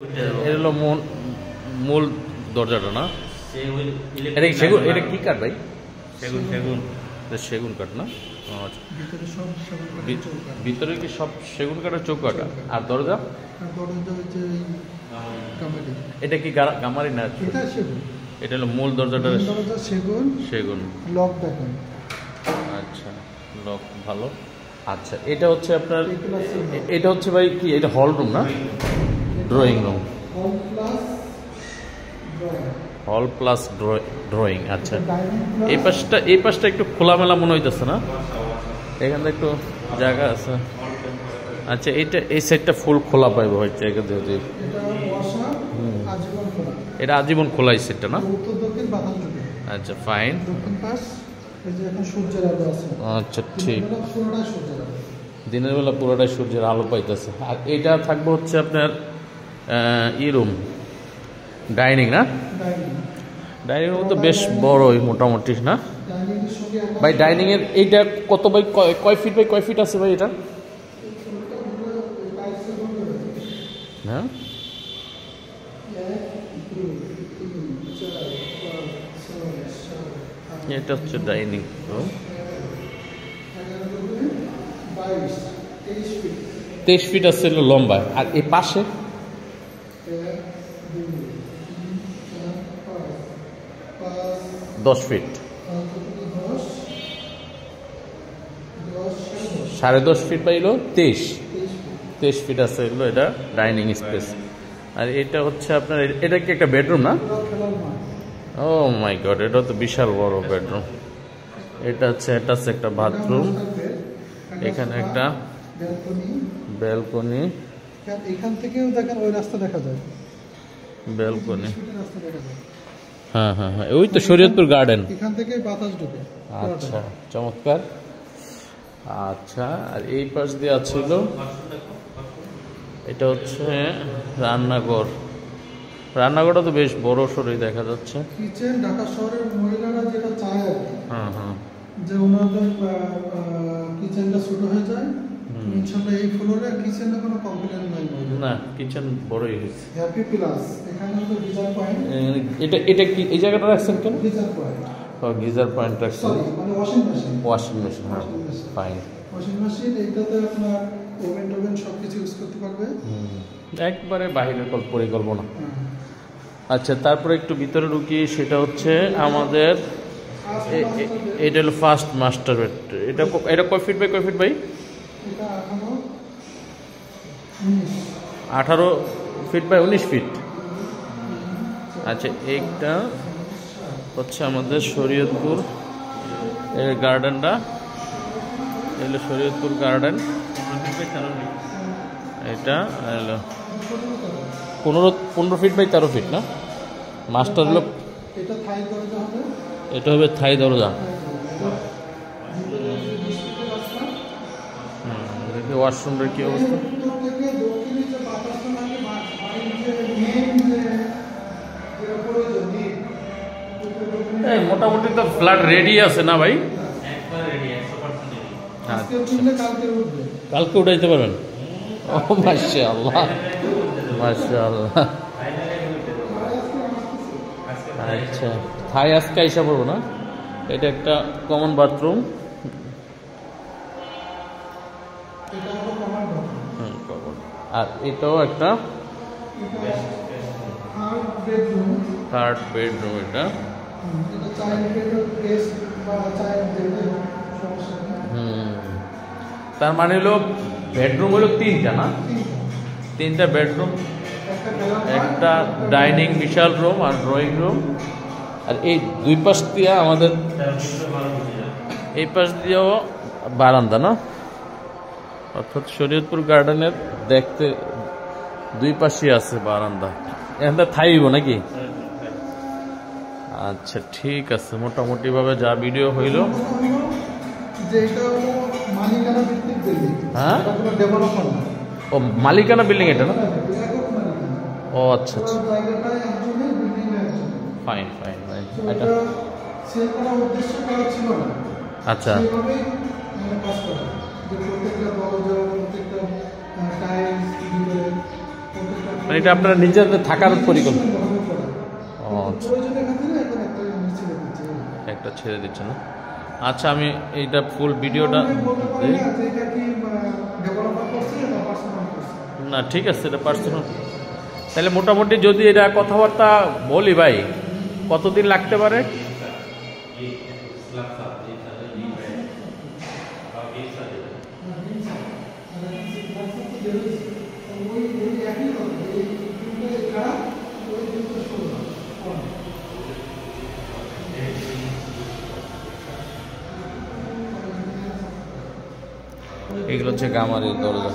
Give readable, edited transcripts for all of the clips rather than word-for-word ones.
এটা হলো মূল দরজাটা না? এটা কি সেগুন? এটা কি কাঠ ভাই? সেগুন সেগুন সেগুন কাঠ না? ভিতরে কি সব সেগুন কাঠের চৌকাটা? আর দরজা? এটা কি গামারি না? এটা হলো মূল দরজাটা সেগুন। সেগুন লক দেখেন। আচ্ছা, লক ভালো। আচ্ছা, এটা হচ্ছে আপনার, এটা হচ্ছে ভাই কি, এটা হল রুম না? ড্রয়িং রুম, হল প্লাস ড্রয়িং। আচ্ছা, এই পাশটা একটু খোলামেলা মনে হইতেছে না? এখানে একটু জায়গা আছে। আচ্ছা, এই সাইডটা ফুল খোলা পাইব হচ্ছে এখানে, যেহেতু এটা আজীবন খোলা এই সাইডটা না? আচ্ছা, ফাইন। আচ্ছা, ঠিক। দিনের বেলা পুরোটাই সূর্যের আলো পাইতেছে। আর এটা থাকবে হচ্ছে আপনার রুম, ডাইনিং না? ডাইনিং রুম তো বেশ বড়ই মোটামুটি না ভাই? ডাইনিং এর এইটা কত বাই কয় ফিট বাই কয় ফিট আছে ভাই এটা? হ্যাঁ, এটা হচ্ছে ডাইনিং রুম। 23 ফিট আছে লম্বা। আর এই পাশে 10 ফিট, 10.5 ফিট পাইলো 23 ফিট আছে এগুলো। এটা ডাইনিং স্পেস। আর এটা হচ্ছে আপনার, এটা কি একটা বেডরুম না? ও মাই গড, এটা তো বিশাল বড় বেডরুম। এটা হচ্ছে একটা বাথরুম, এখানে একটা ব্যালকনি। এখান থেকেও দেখেন ওই রাস্তা দেখা যায়, ব্যালকনি। হ্যাঁ হ্যাঁ হ্যাঁ, ওই তো শরীয়তপুর গার্ডেন, এখান থেকে বাতাস ঢোকে। আচ্ছা, চমৎকার। আচ্ছা, আর এই পাশ দিয়ে আছিল, এটা হচ্ছে রান্নাঘর। রান্নাঘরটা তো বেশ বড় সরই দেখা যাচ্ছে। কিচেন ঢাকা শহরের মহিলারা যেটা চায় আর কি, হ্যাঁ হ্যাঁ, যে ওনাদের কিচেনটা ছোট হয়ে যায়। ইনশাআল্লাহ এই ফ্লোরে কিচেনে কোনো কমপ্লেইন নাই না, কিচেন বড়ই হয়েছে। হ্যাপি প্লাস এখানে তো গিজার পয়েন্ট। এটা কি এই জায়গাটা রাখছেন কেন? Geyser point. ও, গিজার পয়েন্ট রাখছেন, মানে ওয়াশিং মেশিন। ওয়াশিং মেশিন, হ্যাঁ, ফাইন। ওয়াশিং মেশিন, এইটাতে আপনার ওভেন সবকিছু ইউজ করতে পারবে। একবারে বাহিরের পরিকল্পনা। আচ্ছা, তারপরে একটু ভিতরে ঢুকি, সেটা হচ্ছে আমাদের, এটা হলো ফার্স্ট মাস্টার বেড। এটা কয় ফিট বাই কয় ফিট ভাই? 18 ফিট বাই 19 ফিট। আচ্ছা, এইটা হচ্ছে আমাদের শরীয়তপুর এর গার্ডেনটা, এগুলো শরীয়তপুর গার্ডেন। এটা 15 ফিট বাই 13 ফিট না? মাস্টার হলো, এটা হবে থাই দরজা। দেখি ওয়াশরুমের কি অবস্থা। এই মোটামুটি তো ফ্ল্যাট রেডি আছে না ভাই? কালকে উঠাইতে পারবেন? ও মাশাআল্লাহ, মাশাআল্লাহ। আচ্ছা, থাই আজকে আইসা পড়বো না? এটা একটা কমন বাথরুম। আর এটাও একটা থার্ড বেডরুম। এটা তার মানে হলো বেডরুম হলো 3টা না? 3টা বেডরুম, একটা ডাইনিং বিশাল রুম আর ড্রয়িং রুম। আর এই দুই পাশ দিয়ে আমাদের, এই পাশ দিয়েও বারান্দা না? অর্থাৎ শরীয়তপুর গার্ডেনের দেখতে দুই পাশে আছে বারান্দা। এখানটা থাইব নাকি? আচ্ছা, ঠিক আছে। মোটামুটি ভাবে যা ভিডিও হইল। হ্যাঁ, ও মালিকানা বিল্ডিং এটা না? ও আচ্ছা আচ্ছা, ফাইন ফাইন ফাইন। আচ্ছা, মানে এটা আপনারা নিজেদের থাকার পরিকল্পনা? ও আচ্ছা, একটা ছেড়ে দিচ্ছে না। আচ্ছা, আমি এইটা ফুল ভিডিওটা না, ঠিক আছে, এটা পার্সোনাল। তাহলে মোটামুটি যদি এটা কথাবার্তা বলি ভাই, কতদিন লাগতে পারে? এগুলো হচ্ছে গামারির দরজা।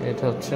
এটা হচ্ছে